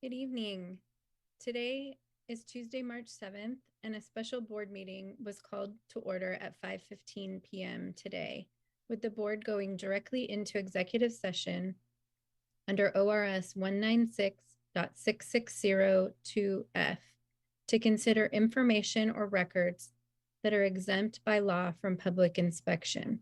Good evening. Today is Tuesday, March 7th, and a special board meeting was called to order at 5:15 p.m. today, with the board going directly into executive session under ORS 196.6602F to consider information or records that are exempt by law from public inspection.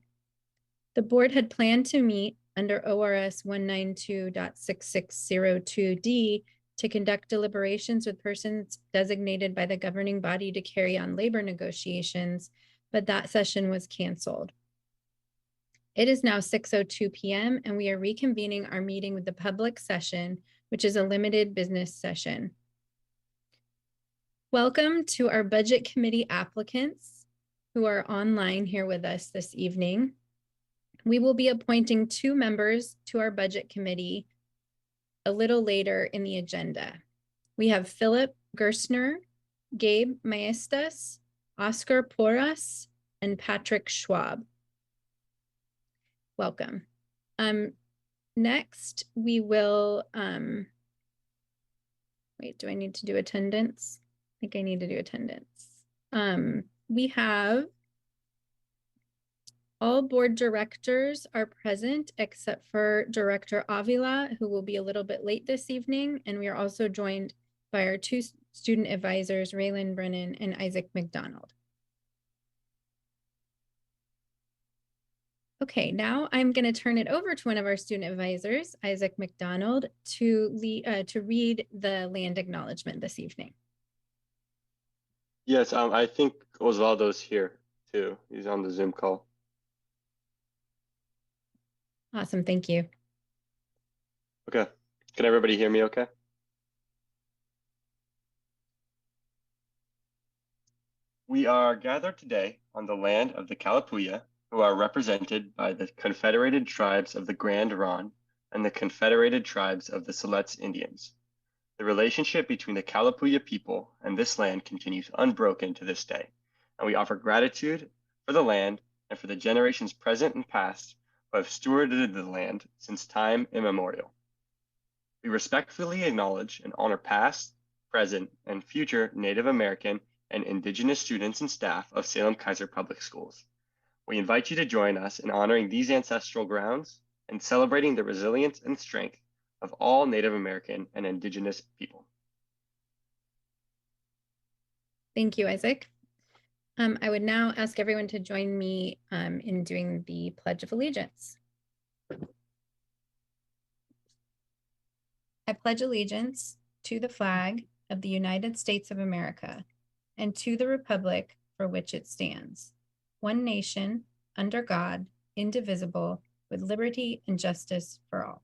The board had planned to meet under ORS 192.6602D to conduct deliberations with persons designated by the governing body to carry on labor negotiations, but that session was canceled. It is now 6:02 p.m. and we are reconvening our meeting with the public session, which is a limited business session. Welcome to our budget committee applicants who are online here with us this evening. We will be appointing 2 members to our budget committee a little later in the agenda. We have Philip Gerstner, Gabe Maestas, Oscar Porras, and Patrick Schwab. Welcome. Next, we will, wait, do I need to do attendance? I think I need to do attendance. We have all board directors are present except for Director Avila, who will be a little bit late this evening. And we are also joined by our 2 student advisors, Raylan Brennan and Isaac McDonald. Okay, now I'm going to turn it over to one of our student advisors, Isaac McDonald, to read the land acknowledgement this evening. Yes, I think Osvaldo's here too. He's on the Zoom call. Awesome, thank you. Okay, can everybody hear me okay? We are gathered today on the land of the Kalapuya, who are represented by the Confederated Tribes of the Grand Ronde and the Confederated Tribes of the Siletz Indians. The relationship between the Kalapuya people and this land continues unbroken to this day, and we offer gratitude for the land and for the generations present and past who have stewarded the land since time immemorial. We respectfully acknowledge and honor past, present, and future Native American and Indigenous students and staff of Salem-Keizer Public Schools. We invite you to join us in honoring these ancestral grounds and celebrating the resilience and strength of all Native American and Indigenous people. Thank you, Isaac. I would now ask everyone to join me in doing the Pledge of Allegiance. I pledge allegiance to the flag of the United States of America and to the republic for which it stands, one nation, under God, indivisible, with liberty and justice for all.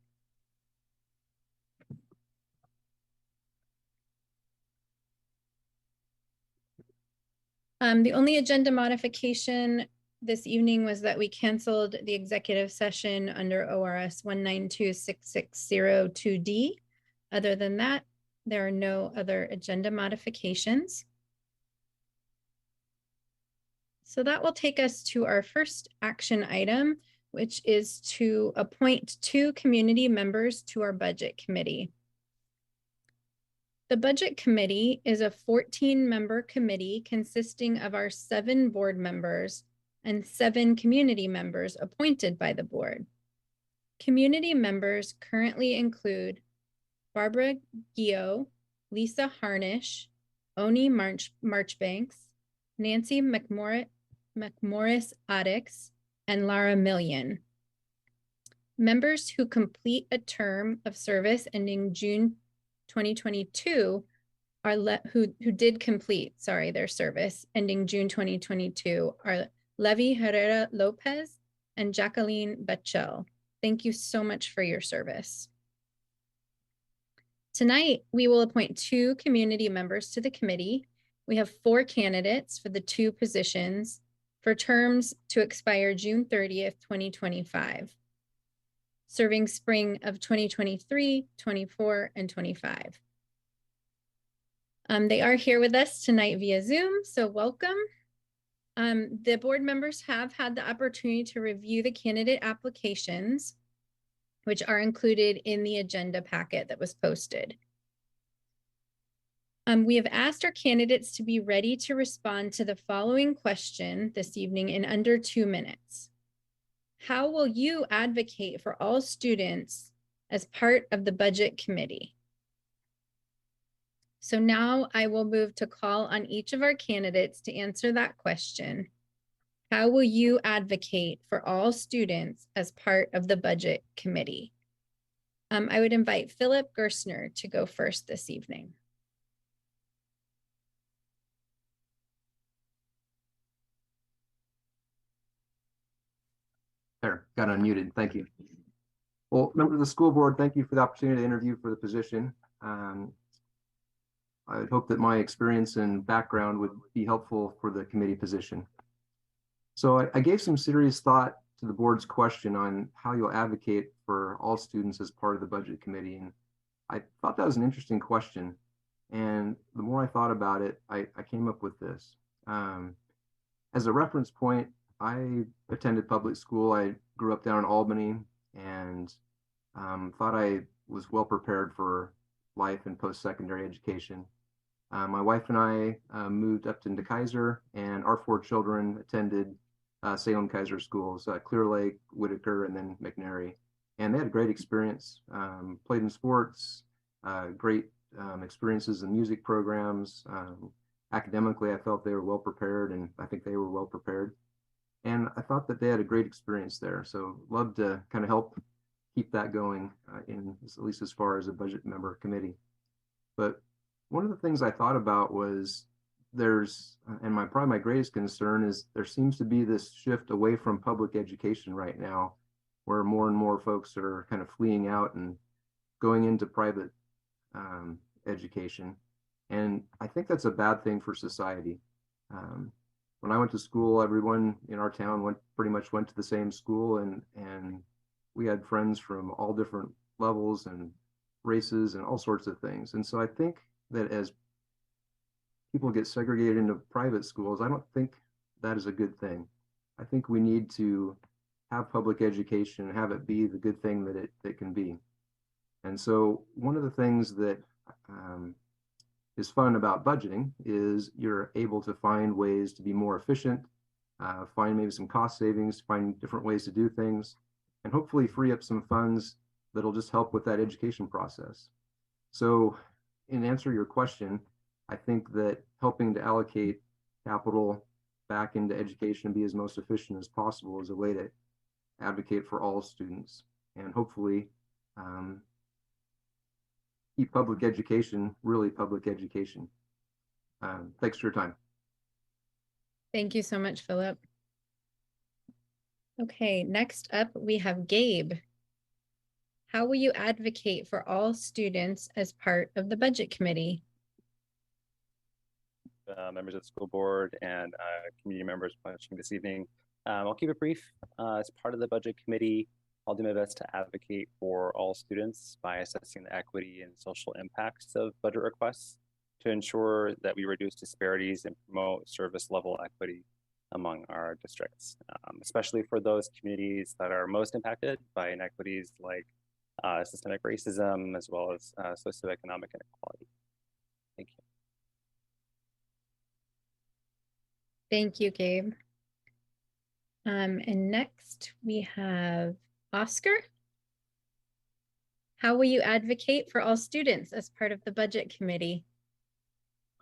The only agenda modification this evening was that we canceled the executive session under ORS 192.6602D. Other than that, there are no other agenda modifications. So that will take us to our first action item, which is to appoint 2 community members to our budget committee. The Budget Committee is a 14-member committee consisting of our 7 board members and 7 community members appointed by the board. Community members currently include Barbara Gio, Lisa Harnish, Oni Marchbanks, Nancy McMorris Addix, and Lara Million. Members who complete a term of service ending June 2022 who did complete, their service ending June 2022 are Levy Herrera Lopez and Jacqueline Bechel. Thank you so much for your service. Tonight, we will appoint 2 community members to the committee. We have 4 candidates for the 2 positions for terms to expire June 30th, 2025. Serving spring of 2023, 24, and 25. They are here with us tonight via Zoom, so welcome. The board members have had the opportunity to review the candidate applications, which are included in the agenda packet that was posted. We have asked our candidates to be ready to respond to the following question this evening in under 2 minutes. How will you advocate for all students as part of the budget committee? So now I will move to call on each of our candidates to answer that question. How will you advocate for all students as part of the budget committee? I would invite Philip Gerstner to go first this evening. There, got unmuted. Thank you. Well, members of the school board, thank you for the opportunity to interview for the position. I would hope that my experience and background would be helpful for the committee position. So I gave some serious thought to the board's question on how you'll advocate for all students as part of the budget committee. And I thought that was an interesting question. And the more I thought about it, I came up with this. As a reference point, I attended public school. I grew up down in Albany and thought I was well prepared for life and post-secondary education. My wife and I moved up to Keizer, and our 4 children attended Salem-Keizer schools, Clear Lake, Whitaker, and then McNary. And they had a great experience, played in sports, great experiences in music programs. Academically, I felt they were well prepared, and I think they were well prepared. And I thought that they had a great experience there. So love to kind of help keep that going in at least as far as a budget member committee. But one of the things I thought about was there's, and probably my greatest concern is there seems to be this shift away from public education right now, where more and more folks are kind of fleeing out and going into private education. And I think that's a bad thing for society. When I went to school, everyone in our town pretty much went to the same school, and we had friends from all different levels and races and all sorts of things. And so I think that as people get segregated into private schools, I don't think that is a good thing. I think we need to have public education and have it be the good thing that it can be. And so one of the things that is fun about budgeting is you're able to find ways to be more efficient, find maybe some cost savings, find different ways to do things, and hopefully free up some funds that'll just help with that education process. So in answer to your question, I think that helping to allocate capital back into education and be as most efficient as possible is a way to advocate for all students and hopefully keep public education really public education. Thanks for your time. Thank you so much, Philip. Okay, next up we have Gabe. How will you advocate for all students as part of the budget committee? Members of the school board and community members watching this evening. I'll keep it brief. As part of the budget committee, I'll do my best to advocate for all students by assessing the equity and social impacts of budget requests to ensure that we reduce disparities and promote service level equity among our districts, especially for those communities that are most impacted by inequities like systemic racism as well as socioeconomic inequality. Thank you. Thank you, Gabe. And next we have Oscar. How will you advocate for all students as part of the budget committee?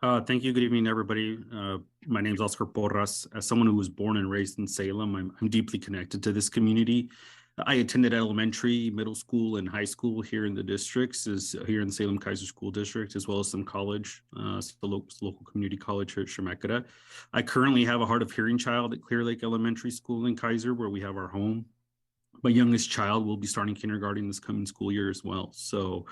Thank you. Good evening, everybody. My name is Oscar Porras. As someone who was born and raised in Salem, I'm deeply connected to this community. I attended elementary, middle school, and high school here in the districts, here in the Salem-Keizer School District, as well as some college, the local community college here at Chemeketa. I currently have a hard of hearing child at Clear Lake Elementary School in Keizer, where we have our home. My youngest child will be starting kindergarten this coming school year as well. So,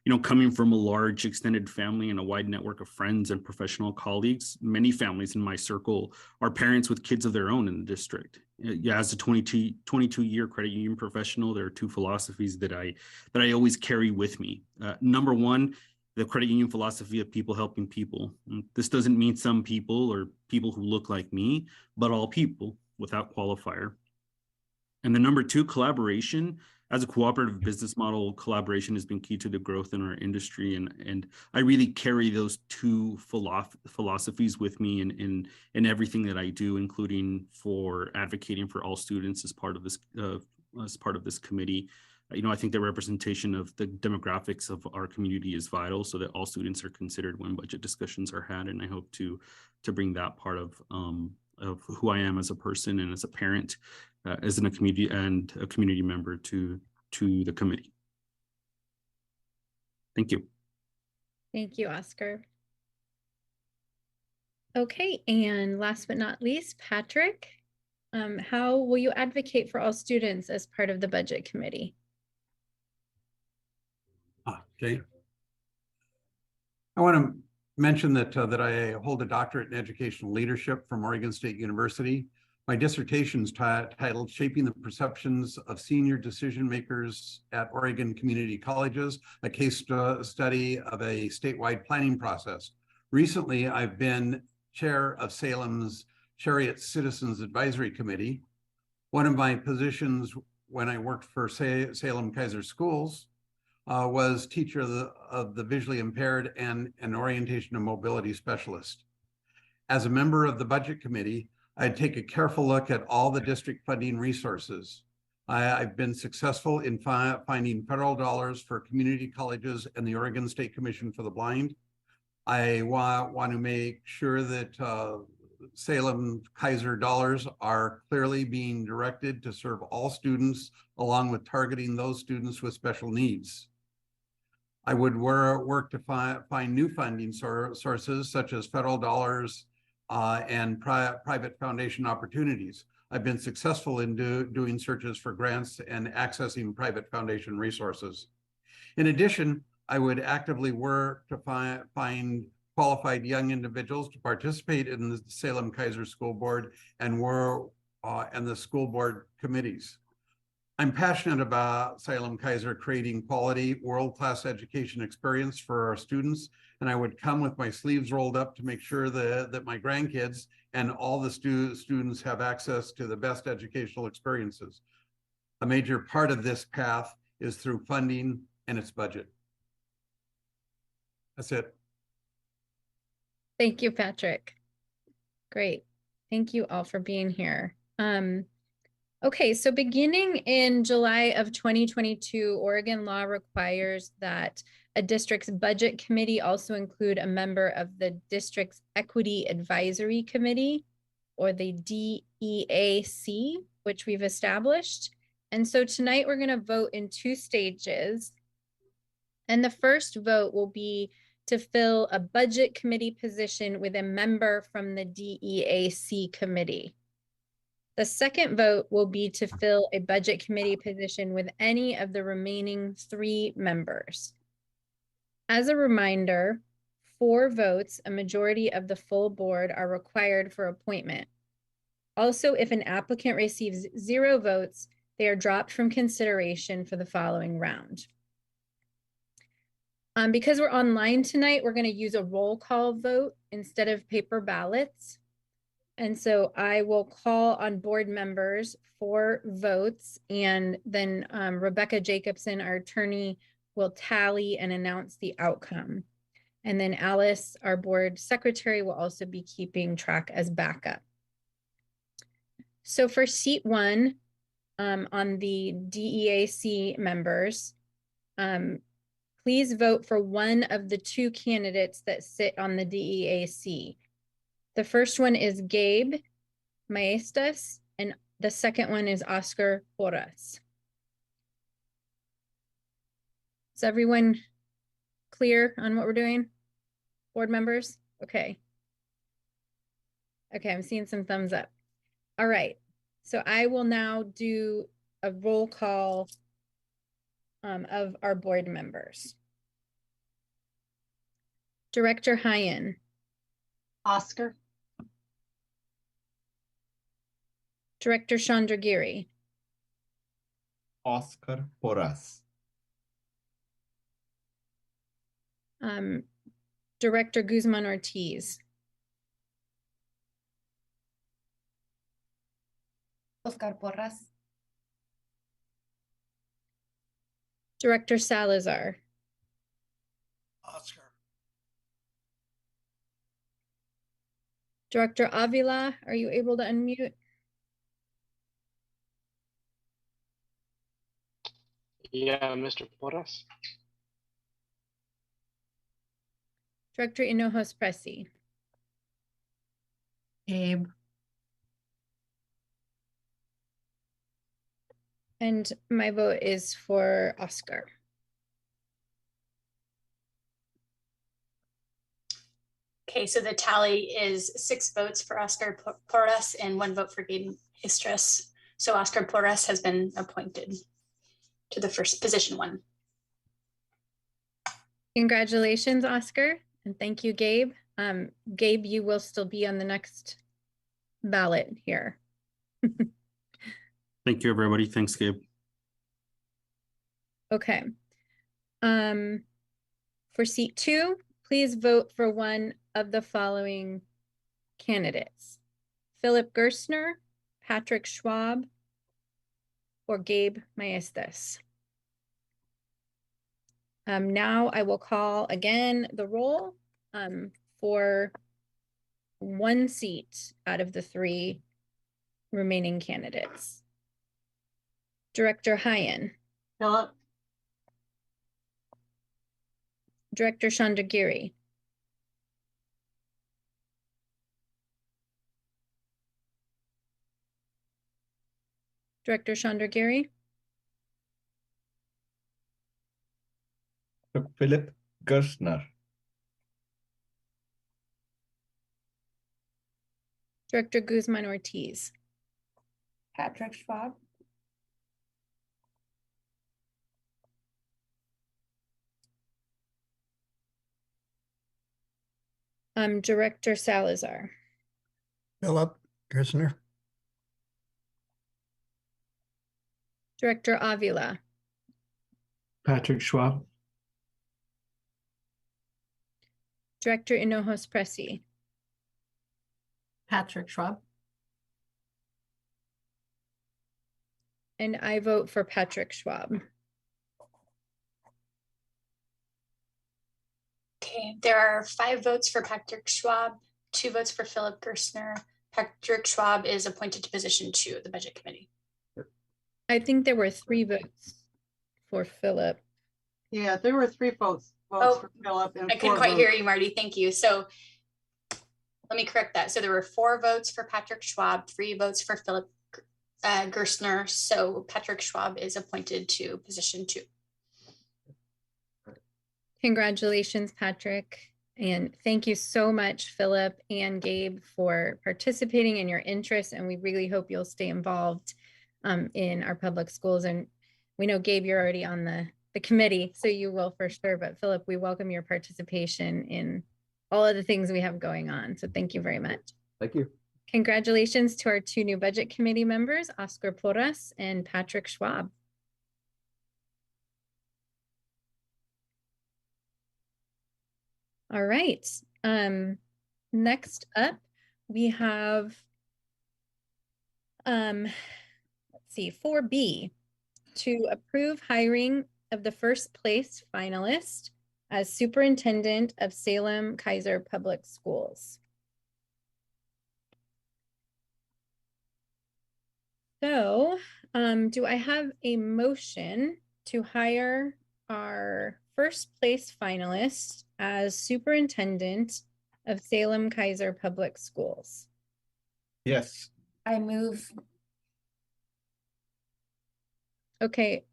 you know, coming from a large extended family and a wide network of friends and professional colleagues, many families in my circle are parents with kids of their own in the district. Yeah, as a 22-year credit union professional, there are 2 philosophies that I always carry with me. Number one, the credit union philosophy of people helping people. This doesn't mean some people or people who look like me, but all people without qualifier. And the number 2, collaboration. as a cooperative business model, collaboration has been key to the growth in our industry, and I really carry those two philosophies with me in everything that I do, including for advocating for all students as part of this committee. I think the representation of the demographics of our community is vital, so that all students are considered when budget discussions are had, and I hope to bring that part of who I am as a person and as a parent, as in a community member to the committee. Thank you. Thank you, Oscar. Okay, and last but not least, Patrick, how will you advocate for all students as part of the budget committee? Okay. I want to mention that I hold a doctorate in educational leadership from Oregon State University. My dissertation is titled Shaping the Perceptions of Senior Decision Makers at Oregon Community Colleges, a case study of a statewide planning process. Recently, I've been chair of Salem's Chariot Citizens Advisory Committee. One of my positions when I worked for Salem-Keizer schools was teacher of the visually impaired and an orientation and mobility specialist. As a member of the budget committee, I'd take a careful look at all the district funding resources. I've been successful in finding federal dollars for community colleges and the Oregon State Commission for the Blind. I want to make sure that Salem-Keizer dollars are clearly being directed to serve all students, along with targeting those students with special needs. I would work to find new funding sources, such as federal dollars and private foundation opportunities. I've been successful in doing searches for grants and accessing private foundation resources. In addition, I would actively work to find qualified young individuals to participate in the Salem-Keizer School Board and the school board committees. I'm passionate about Salem-Keizer creating quality, world-class education experience for our students, and I would come with my sleeves rolled up to make sure that my grandkids and all the students have access to the best educational experiences. A major part of this path is through funding and its budget. That's it. Thank you, Patrick. Great. Thank you all for being here. Okay, so beginning in July of 2022, Oregon law requires that a district's budget committee also include a member of the district's Equity Advisory Committee, or the DEAC, which we've established. And so tonight we're going to vote in two stages. And the first vote will be to fill a budget committee position with a member from the DEAC committee. The second vote will be to fill a budget committee position with any of the remaining 3 members. As a reminder, 4 votes, a majority of the full board, are required for appointment. Also, if an applicant receives 0 votes, they are dropped from consideration for the following round. Because we're online tonight, we're going to use a roll call vote instead of paper ballots. And so I will call on board members for votes, and then Rebecca Jacobson, our attorney, will tally and announce the outcome. And then Alice, our board secretary, will also be keeping track as backup. So for seat 1 on the DEAC members, please vote for one of the 2 candidates that sit on the DEAC. The first one is Gabe Maestas, and the second one is Oscar Porras. Is everyone clear on what we're doing? Board members? Okay. Okay, I'm seeing some thumbs up. All right, so I will now do a roll call of our board members. Director Hyen. Oscar. Director Chandragiri. Oscar Porras. Director Guzman Ortiz. Oscar Porras. Director Salazar. Oscar. Director Avila, are you able to unmute? Yeah, Mr. Porras. Director Hinojos Presi. Gabe. And my vote is for Oscar. Okay, so the tally is 6 votes for Oscar Porras and 1 vote for Gabe Istris. So Oscar Porras has been appointed to the first position 1. Congratulations, Oscar, and thank you, Gabe. Gabe, you will still be on the next ballot here. Thank you, everybody. Thanks, Gabe. Okay. For seat 2, please vote for one of the following candidates: Philip Gerstner, Patrick Schwab, or Gabe Maestas. Now I will call again the roll for one seat out of the 3 remaining candidates. Director Hyen. Philip. Director Chandragiri. Director Chandragiri. Philip Gerstner. Director Guzman Ortiz. Patrick Schwab. Director Salazar. Philip Gerstner. Director Avila. Patrick Schwab. Director Hinojos Presi. Patrick Schwab. And I vote for Patrick Schwab. Okay, there are 5 votes for Patrick Schwab, 2 votes for Philip Gerstner. Patrick Schwab is appointed to position 2 of the Budget Committee. I think there were 3 votes for Philip. Yeah, there were 3 votes for Philip. And I couldn't quite hear you, Marty. Thank you. So let me correct that. So there were 4 votes for Patrick Schwab, 3 votes for Philip Gerstner. So Patrick Schwab is appointed to position 2. Congratulations, Patrick. And thank you so much, Philip and Gabe, for participating in your interest. And we really hope you'll stay involved in our public schools. And we know, Gabe, you're already on the committee, so you will for sure. But Philip, we welcome your participation in all of the things we have going on. So thank you very much. Thank you. Congratulations to our 2 new Budget Committee members, Oscar Porras and Patrick Schwab. All right. Next up, we have, let's see, 4B, to approve hiring of the first place finalist as superintendent of Salem-Keizer Public Schools. So, do I have a motion to hire our first place finalist as superintendent of Salem-Keizer Public Schools? Yes. I move. Okay.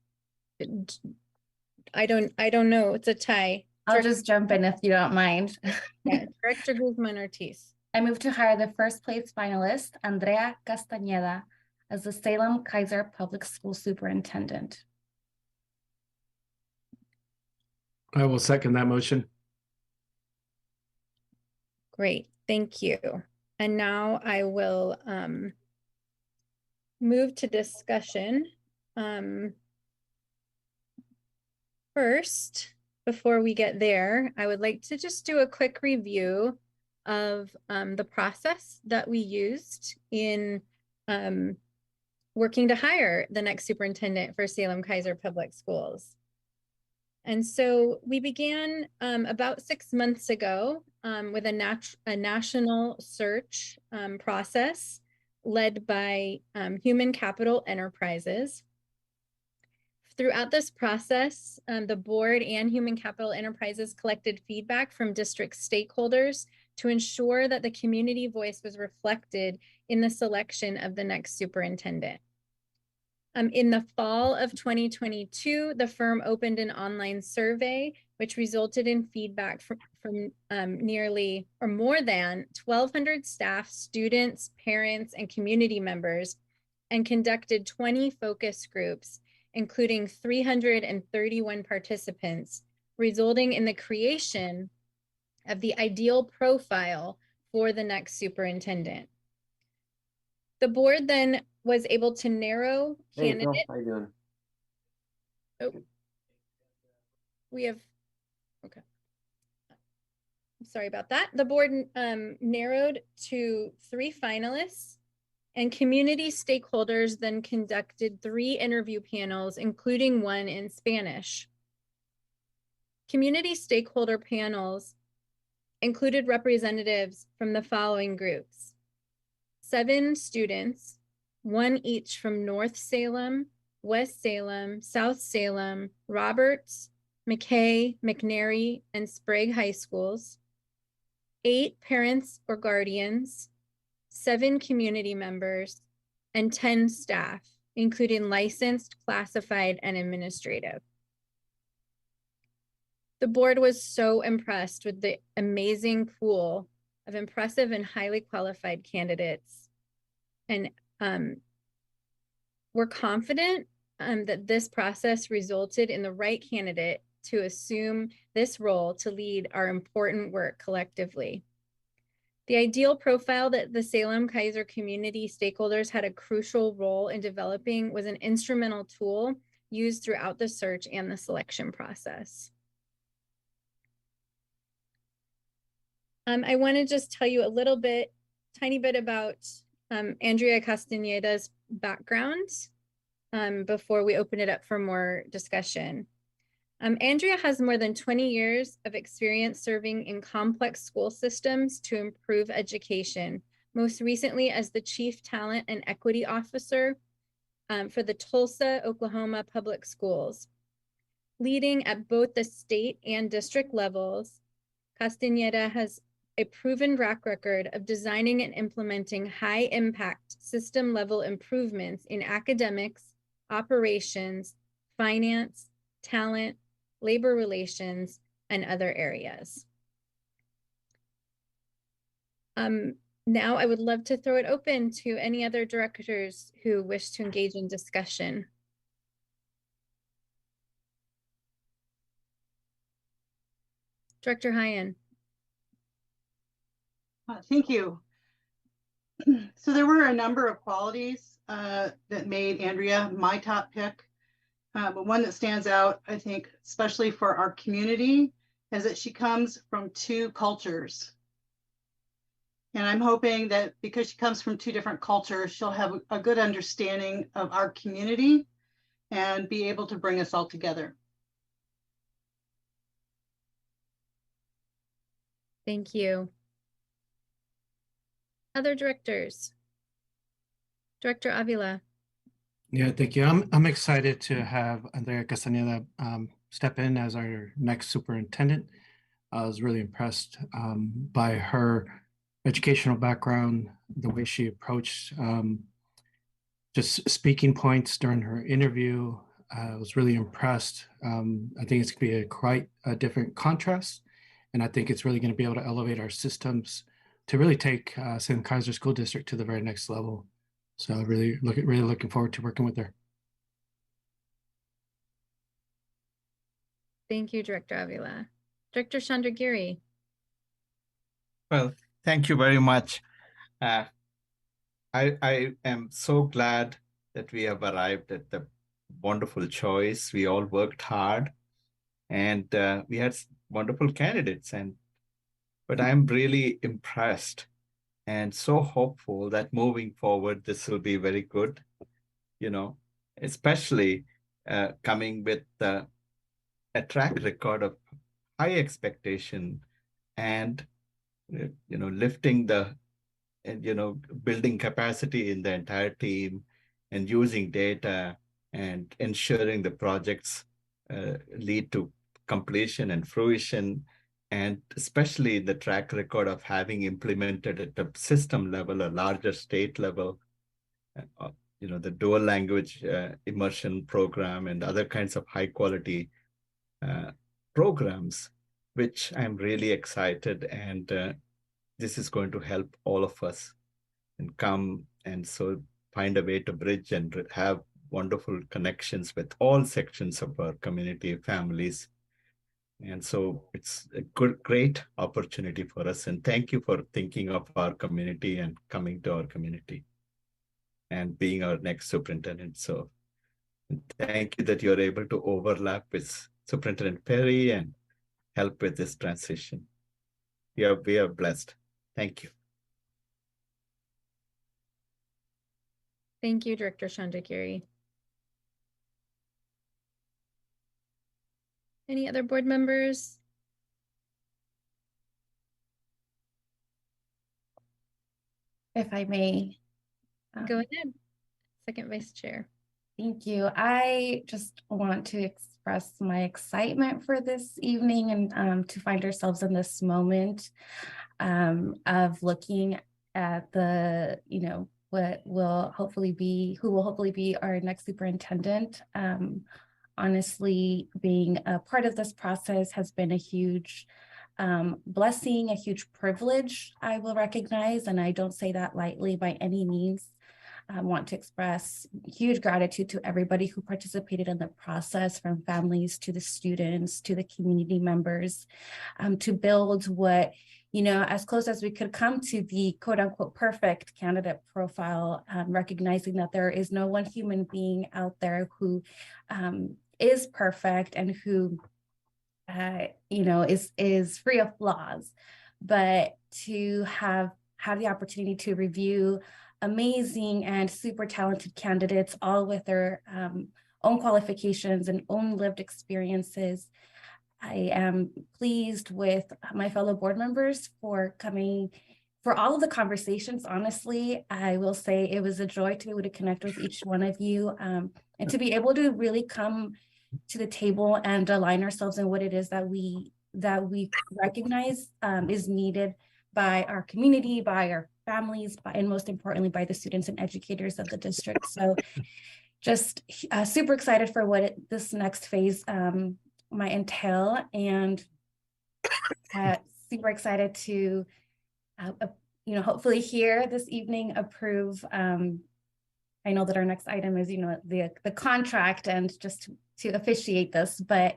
I don't know. It's a tie. I'll just jump in if you don't mind. Yeah, Director Guzman Ortiz. I move to hire the first place finalist, Andrea Castañeda, as the Salem-Keizer Public School Superintendent. I will second that motion. Great, thank you. And now I will move to discussion. First, before we get there, I would like to just do a quick review of the process that we used in working to hire the next superintendent for Salem-Keizer Public Schools. And so we began about 6 months ago with a national search process led by Human Capital Enterprises. Throughout this process, the board and Human Capital Enterprises collected feedback from district stakeholders to ensure that the community voice was reflected in the selection of the next superintendent. In the fall of 2022, the firm opened an online survey, which resulted in feedback from nearly or more than 1,200 staff, students, parents, and community members, and conducted 20 focus groups, including 331 participants, resulting in the creation of the ideal profile for the next superintendent. The board then was able to narrow candidates. Hey, Phil, how you doing? Oh, we have, okay. I'm sorry about that. The board narrowed to 3 finalists, and community stakeholders then conducted 3 interview panels, including one in Spanish. Community stakeholder panels included representatives from the following groups: 7 students, 1 each from North Salem, West Salem, South Salem, Roberts, McKay, McNary, and Sprague High Schools, 8 parents or guardians, 7 community members, and 10 staff, including licensed, classified, and administrative. The board was so impressed with the amazing pool of impressive and highly qualified candidates. And we're confident that this process resulted in the right candidate to assume this role to lead our important work collectively. The ideal profile that the Salem-Keizer community stakeholders had a crucial role in developing was an instrumental tool used throughout the search and the selection process. I want to just tell you a little bit, tiny bit about Andrea Castañeda's background before we open it up for more discussion. Andrea has more than 20 years of experience serving in complex school systems to improve education, most recently as the Chief Talent and Equity Officer for the Tulsa, Oklahoma Public Schools. Leading at both the state and district levels, Castañeda has a proven track record of designing and implementing high-impact system-level improvements in academics, operations, finance, talent, labor relations, and other areas. Now I would love to throw it open to any other directors who wish to engage in discussion. Director Hyen. Thank you. So there were a number of qualities that made Andrea my top pick. But one that stands out, I think, especially for our community, is that she comes from 2 cultures. And I'm hoping that because she comes from 2 different cultures, she'll have a good understanding of our community and be able to bring us all together. Thank you. Other directors? Director Avila. Yeah, thank you. I'm excited to have Andrea Castañeda step in as our next superintendent. I was really impressed by her educational background, the way she approached just speaking points during her interview. I was really impressed. I think it's going to be quite a different contrast, and I think it's really going to be able to elevate our systems to really take Salem-Keizer School District to the very next level. So really looking forward to working with her. Thank you, Director Avila. Director Chandragiri. Well, thank you very much. I am so glad that we have arrived at the wonderful choice. We all worked hard, and we had wonderful candidates. But I'm really impressed and so hopeful that moving forward, this will be very good, you know, especially coming with a track record of high expectation and lifting and building capacity in the entire team and using data and ensuring the projects lead to completion and fruition, and especially the track record of having implemented at the system level, a larger state level, the dual language immersion program and other kinds of high quality programs, which I'm really excited, and this is going to help all of us and come and so find a way to bridge and have wonderful connections with all sections of our community, families. And so it's a great opportunity for us. And thank you for thinking of our community and coming to our community and being our next superintendent. So thank you that you're able to overlap with Superintendent Perry and help with this transition. We are blessed. Thank you. Thank you, Director Chandragiri. Any other board members? If I may. Go ahead, Second Vice Chair. Thank you. I just want to express my excitement for this evening and to find ourselves in this moment of looking at the, what will hopefully be, who will hopefully be our next superintendent. Honestly, being a part of this process has been a huge blessing, a huge privilege, I will recognize, and I don't say that lightly by any means. I want to express huge gratitude to everybody who participated in the process, from families to the students to the community members, to build what, as close as we could come to the quote unquote perfect candidate profile, recognizing that there is no one human being out there who is perfect and who, is free of flaws, but to have the opportunity to review amazing and super talented candidates, all with their own qualifications and own lived experiences. I am pleased with my fellow board members for coming, for all of the conversations. Honestly, I will say it was a joy to be able to connect with each one of you and to be able to really come to the table and align ourselves in what it is that we recognize is needed by our community, by our families, and most importantly, by the students and educators of the district. So just super excited for what this next phase might entail, and super excited to, hopefully here this evening approve. I know that our next item is, the contract, and just to officiate this, but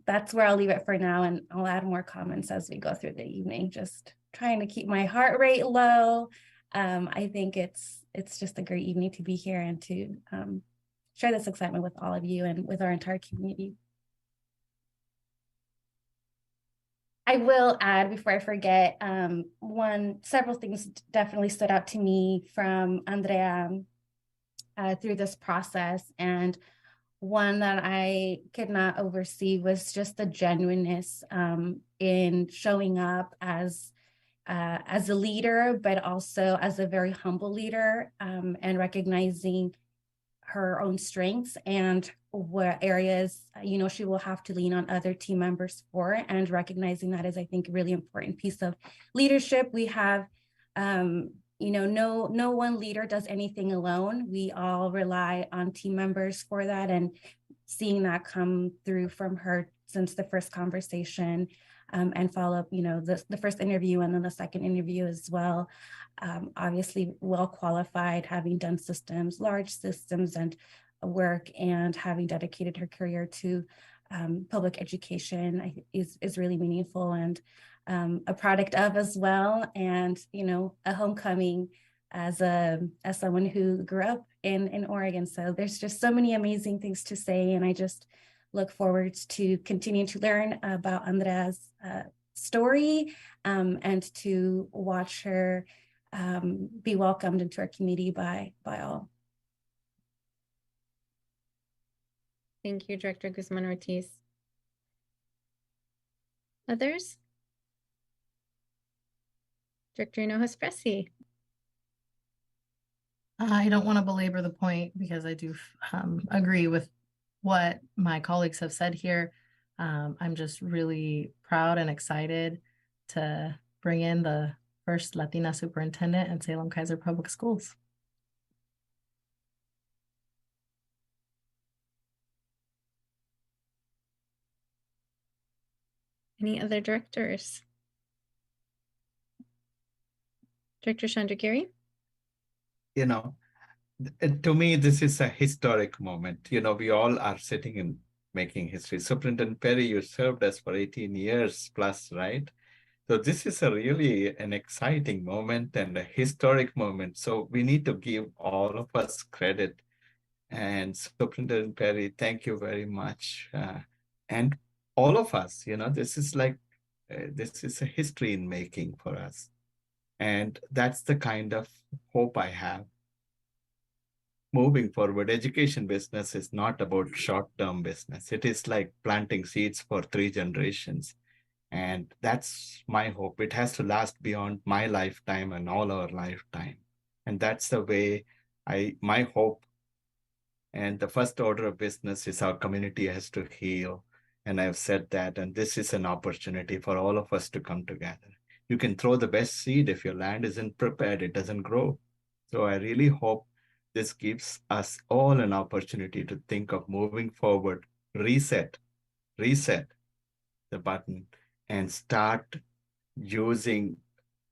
that's where I'll leave it for now, and I'll add more comments as we go through the evening. Just trying to keep my heart rate low. I think it's just a great evening to be here and to share this excitement with all of you and with our entire community. I will add, before I forget, several things definitely stood out to me from Andrea through this process, and one that I could not oversee was just the genuineness in showing up as a leader, but also as a very humble leader, and recognizing her own strengths and what areas, she will have to lean on other team members for, and recognizing that is, I think, a really important piece of leadership. We have, no one leader does anything alone. We all rely on team members for that, and seeing that come through from her since the first conversation, and follow up, the first interview and then the second interview as well. Obviously well qualified, having done large systems and work, and having dedicated her career to public education is really meaningful, and a product of as well, and a homecoming as someone who grew up in Oregon. So there's just so many amazing things to say, and I just look forward to continuing to learn about Andrea's story, and to watch her be welcomed into our community by all. Thank you, Director Guzman Ortiz. Others? Director Hinojosa Fressi. I don't want to belabor the point because I do agree with what my colleagues have said here. I'm just really proud and excited to bring in the first Latina superintendent in Salem-Keizer Public Schools. Any other directors? Director Chandragiri? You know, to me, this is a historic moment. You know, we all are sitting and making history. Superintendent Perry, you served us for 18 years plus, right? So this is a really an exciting moment and a historic moment. So we need to give all of us credit. And Superintendent Perry, thank you very much. And all of us, you know, this is like, this is a history in making for us. And that's the kind of hope I have. Moving forward, education business is not about short-term business. It is like planting seeds for 3 generations. And that's my hope. It has to last beyond my lifetime and all our lifetime. And that's the way my hope. And the first order of business is our community has to heal. And I've said that, and this is an opportunity for all of us to come together. You can throw the best seed. If your land isn't prepared, it doesn't grow. So I really hope this gives us all an opportunity to think of moving forward, reset the button, and start using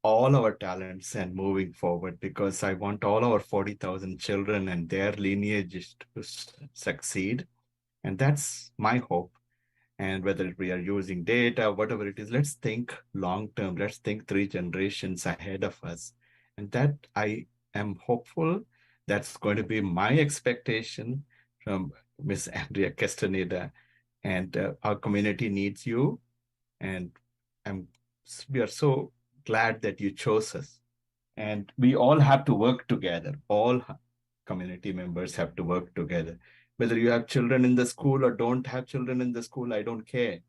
all our talents and moving forward, because I want all our 40,000 children and their lineages to succeed. And that's my hope. And whether we are using data, whatever it is, let's think long-term. Let's think 3 generations ahead of us. And that I am hopeful. That's going to be my expectation from Ms. Andrea Castaneda. And our community needs you. And we are so glad that you chose us. And we all have to work together. All community members have to work together. Whether you have children in the school or don't have children in the school, I don't care.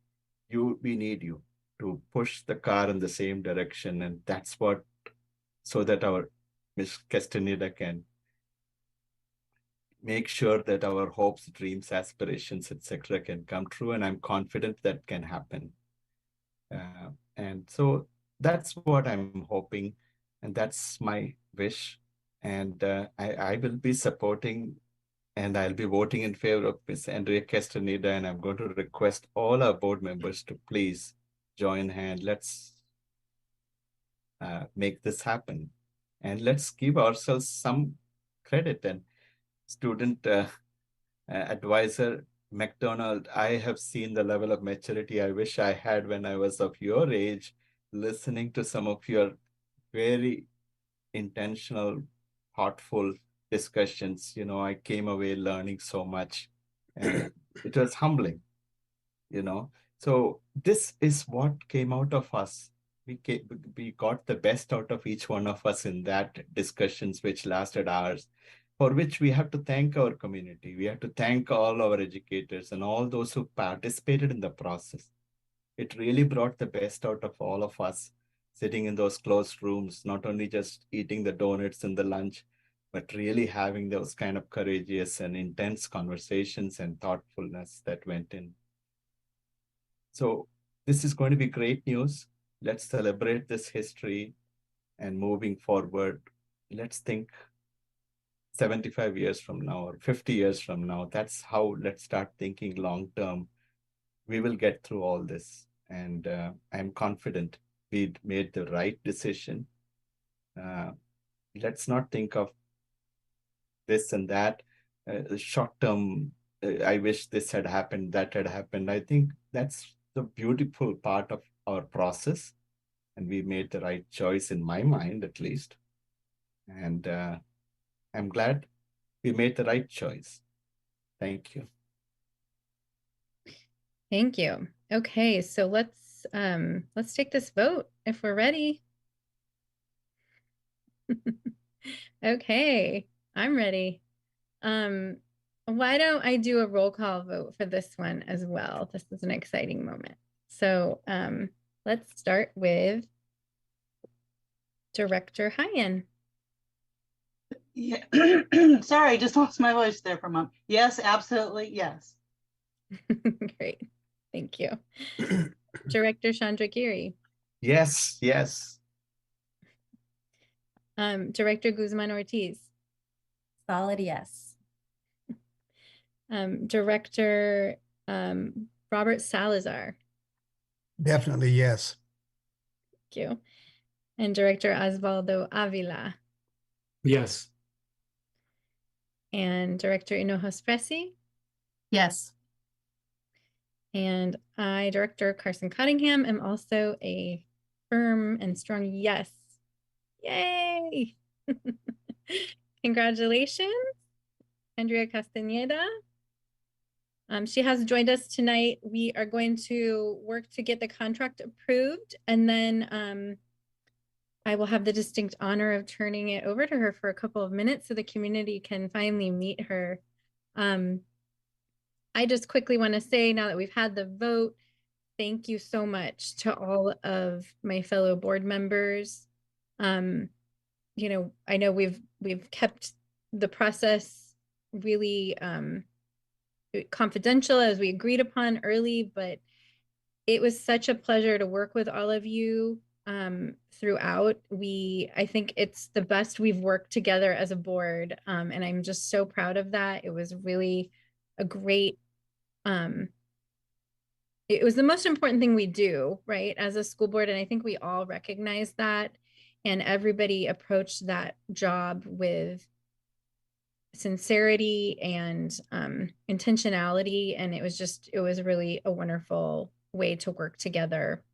We need you to push the car in the same direction. And that's what, so that our Ms. Castaneda can make sure that our hopes, dreams, aspirations, etc., can come true. And I'm confident that can happen. And so that's what I'm hoping. And that's my wish. And I will be supporting, and I'll be voting in favor of Ms. Andrea Castaneda. And I'm going to request all our board members to please join hand. Let's make this happen. And let's give ourselves some credit. And student advisor McDonald, I have seen the level of maturity I wish I had when I was of your age, listening to some of your very intentional, thoughtful discussions. You know, I came away learning so much, and it was humbling, you know. So this is what came out of us. We got the best out of each one of us in that discussions, which lasted hours, for which we have to thank our community. We have to thank all our educators and all those who participated in the process. It really brought the best out of all of us sitting in those closed rooms, not only just eating the donuts and the lunch, but really having those kind of courageous and intense conversations and thoughtfulness that went in. So this is going to be great news. Let's celebrate this history, and moving forward, let's think 75 years from now or 50 years from now. That's how, let's start thinking long-term. We will get through all this. And I'm confident we made the right decision. Let's not think of this and that, short-term, I wish this had happened, that had happened. I think that's the beautiful part of our process. And we made the right choice in my mind, at least. And I'm glad we made the right choice. Thank you. Thank you. Okay, so let's take this vote if we're ready. Okay, I'm ready. why don't I do a roll call vote for this one as well? This is an exciting moment. So let's start with Director Hyen. Yeah. Sorry, I just lost my voice there for a moment. Yes, absolutely. Yes. Great. Thank you. Director Chandragiri. Yes, yes. Director Guzman Ortiz. Solid yes. Director Robert Salazar. Definitely yes. Thank you. And Director Osvaldo Avila. Yes. And Director Hinojos Presi. Yes. And I, Director Carson Cottingham, am also a firm and strong yes. Yay! Congratulations, Andrea Castañeda. She has joined us tonight. We are going to work to get the contract approved, and then I will have the distinct honor of turning it over to her for a couple of minutes so the community can finally meet her. I just quickly want to say, now that we've had the vote, thank you so much to all of my fellow board members. You know, I know we've kept the process really confidential as we agreed upon early, but it was such a pleasure to work with all of you throughout. I think it's the best we've worked together as a board, and I'm just so proud of that. It was really a great it was the most important thing we do, right, as a school board, and I think we all recognize that, and everybody approached that job with sincerity and intentionality, and it was really a wonderful way to work together,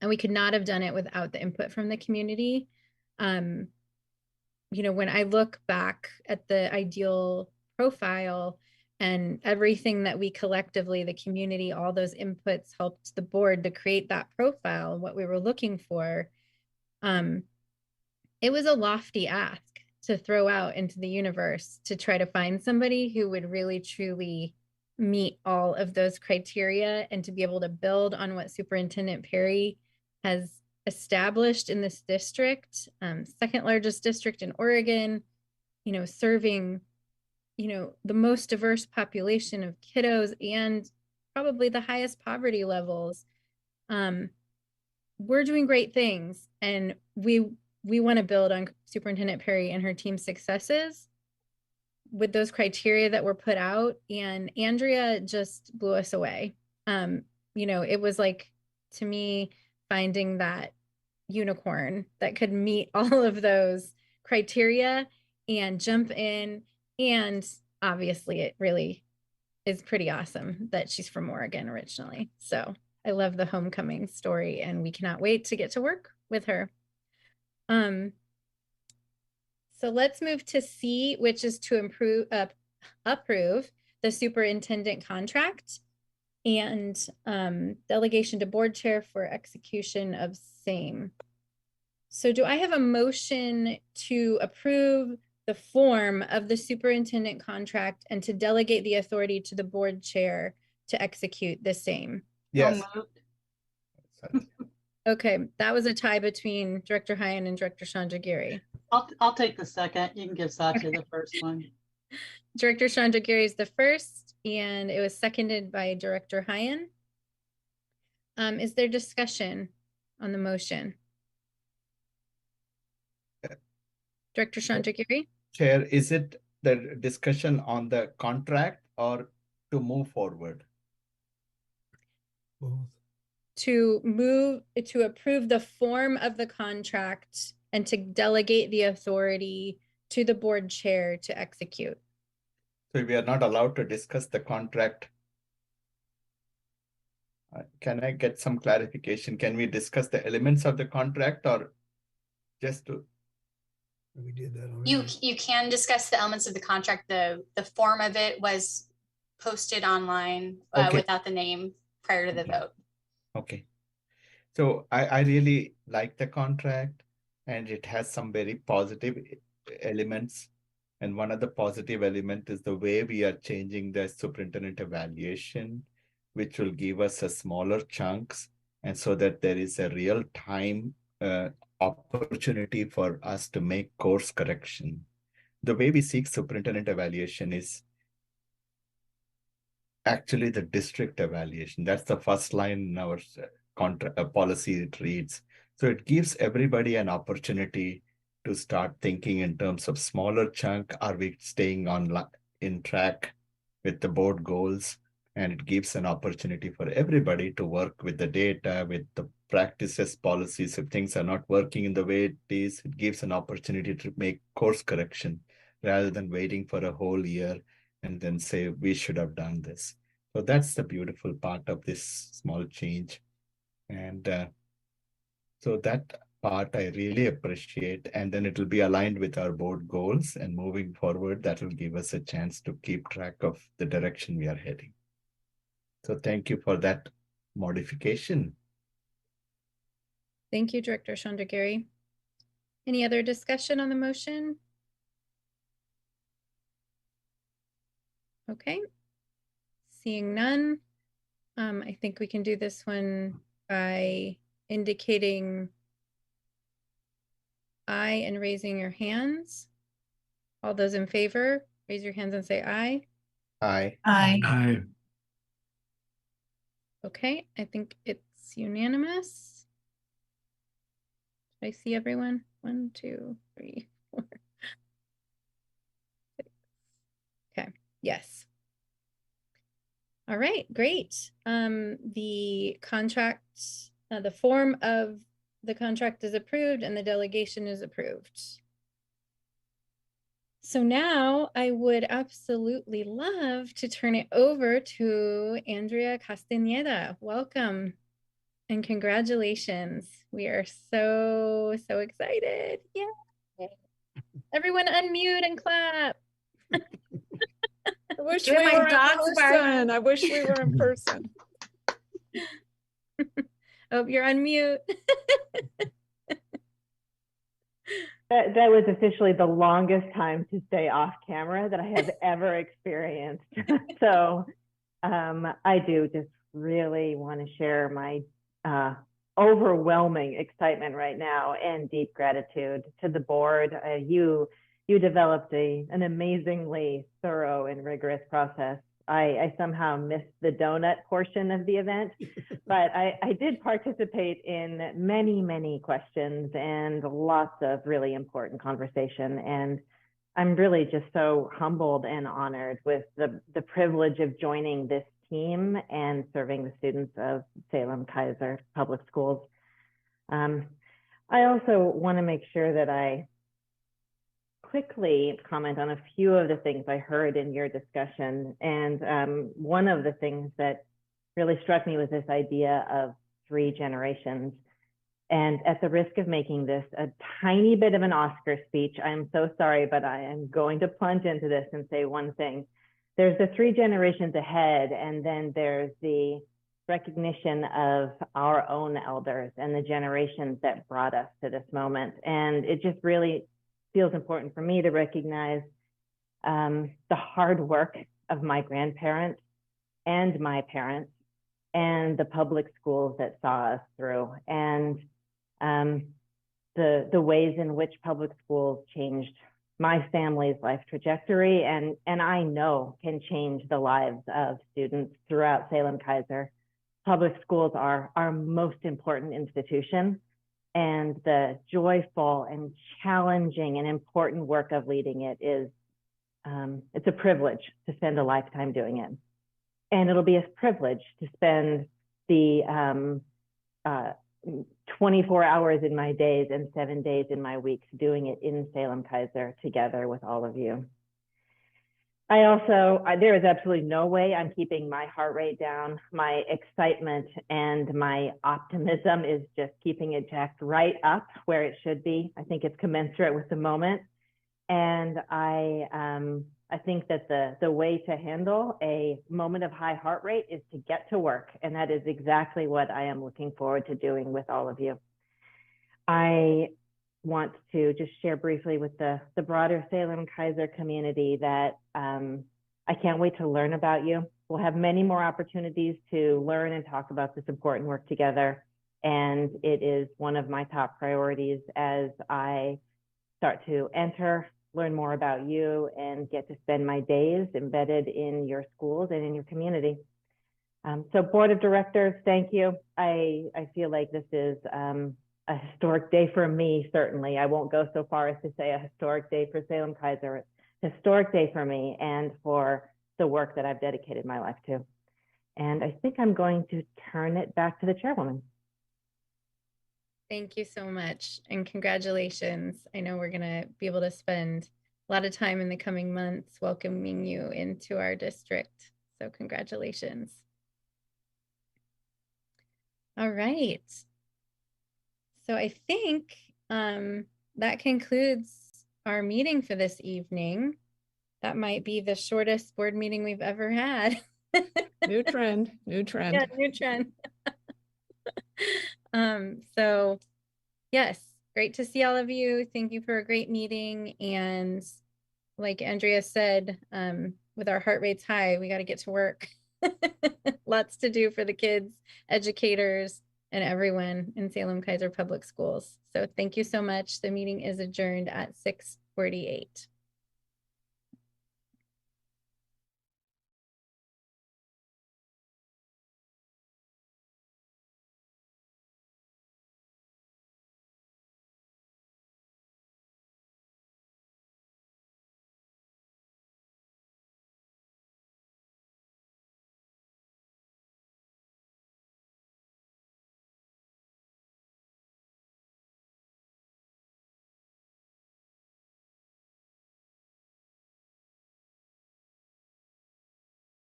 and we could not have done it without the input from the community. You know, when I look back at the ideal profile and everything that we collectively, the community, all those inputs helped the board to create that profile, what we were looking for, it was a lofty ask to throw out into the universe to try to find somebody who would really truly meet all of those criteria and to be able to build on what Superintendent Perry has established in this district, second largest district in Oregon, you know, serving, you know, the most diverse population of kiddos and probably the highest poverty levels. We're doing great things, and we want to build on Superintendent Perry and her team's successes with those criteria that were put out, and Andrea just blew us away. You know, it was like, to me, finding that unicorn that could meet all of those criteria and jump in. And obviously it really is pretty awesome that she's from Oregon originally. So I love the homecoming story, and we cannot wait to get to work with her. So let's move to C, which is to approve the superintendent contract and delegation to board chair for execution of same. So do I have a motion to approve the form of the superintendent contract and to delegate the authority to the board chair to execute the same? Yes. Okay, that was a tie between Director Hyen and Director Chandragiri. I'll take the second. You can give Satya the first one. Director Chandragiri is the first, and it was seconded by Director Hyen. Is there discussion on the motion? Director Chandragiri? Chair, is it the discussion on the contract or to move forward? Both. To approve the form of the contract and to delegate the authority to the board chair to execute. So we are not allowed to discuss the contract. Can I get some clarification? Can we discuss the elements of the contract or just to? We did that already. You can discuss the elements of the contract. The form of it was posted online without the name prior to the vote. Okay. So I really like the contract, and it has some very positive elements. And one of the positive element is the way we are changing the superintendent evaluation, which will give us a smaller chunks, and so that there is a real time opportunity for us to make course correction. The way we seek superintendent evaluation is actually the district evaluation. That's the first line in our policy it reads. So it gives everybody an opportunity to start thinking in terms of smaller chunk. Are we staying in track with the board goals? And it gives an opportunity for everybody to work with the data, with the practices, policies. If things are not working in the way it is, it gives an opportunity to make course correction rather than waiting for a whole year and then say, we should have done this. So that's the beautiful part of this small change. And so that part I really appreciate. And then it will be aligned with our board goals, and moving forward, that will give us a chance to keep track of the direction we are heading. So thank you for that modification. Thank you, Director Chandragiri. Any other discussion on the motion? Okay. Seeing none, I think we can do this one by indicating aye and raising your hands. All those in favor, raise your hands and say aye. Aye. Aye. Aye. Okay, I think it's unanimous. Did I see everyone? 1, 2, 3, 4. 6. Okay, yes. All right, great. The contract, the form of the contract is approved and the delegation is approved. So now I would absolutely love to turn it over to Andrea Castañeda. Welcome and congratulations. We are so excited. Yeah. Everyone unmute and clap. I wish Get we my were in dogs barking. person. I wish we were in person. Oh, you're on mute. That was officially the longest time to stay off camera that I have ever experienced. So I do just really want to share my overwhelming excitement right now and deep gratitude to the board. You developed an amazingly thorough and rigorous process. I somehow missed the donut portion of the event, but I did participate in many questions and lots of really important conversation. And I'm really just so humbled and honored with the privilege of joining this team and serving the students of Salem-Keizer Public Schools. I also want to make sure that I quickly comment on a few of the things I heard in your discussion. And one of the things that really struck me was this idea of 3 generations. And at the risk of making this a tiny bit of an Oscar speech, I'm so sorry, but I am going to plunge into this and say one thing. There's the 3 generations ahead, and then there's the recognition of our own elders and the generations that brought us to this moment. And it just really feels important for me to recognize the hard work of my grandparents and my parents and the public schools that saw us through, and the ways in which public schools changed my family's life trajectory and I know can change the lives of students throughout Salem-Keizer. Public schools are our most important institution, and the joyful and challenging and important work of leading it is, it's a privilege to spend a lifetime doing it. And it'll be a privilege to spend the 24 hours in my days and 7 days in my weeks doing it in Salem-Keizer together with all of you. There is absolutely no way I'm keeping my heart rate down. My excitement and my optimism is just keeping it jacked right up where it should be. I think it's commensurate with the moment. And I think that the way to handle a moment of high heart rate is to get to work. And that is exactly what I am looking forward to doing with all of you. I want to just share briefly with the broader Salem-Keizer community that I can't wait to learn about you. We'll have many more opportunities to learn and talk about this important work together. And it is one of my top priorities as I start to learn more about you, and get to spend my days embedded in your schools and in your community. So Board of Directors, thank you. I feel like this is a historic day for me, certainly. I won't go so far as to say a historic day for Salem-Keizer. It's a historic day for me and for the work that I've dedicated my life to. And I think I'm going to turn it back to the chairwoman. Thank you so much, and congratulations. I know we're going to be able to spend a lot of time in the coming months welcoming you into our district. So congratulations. All right. So I think that concludes our meeting for this evening. That might be the shortest board meeting we've ever had. New trend, new trend. Yeah, new trend. So yes, great to see all of you. Thank you for a great meeting. And like Andrea said, with our heart rates high, we got to get to work. Lots to do for the kids, educators, and everyone in Salem-Keizer Public Schools. So thank you so much. The meeting is adjourned at 6:48.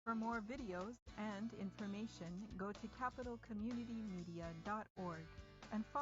For more videos and information, go to capitalcommunitymedia.org and follow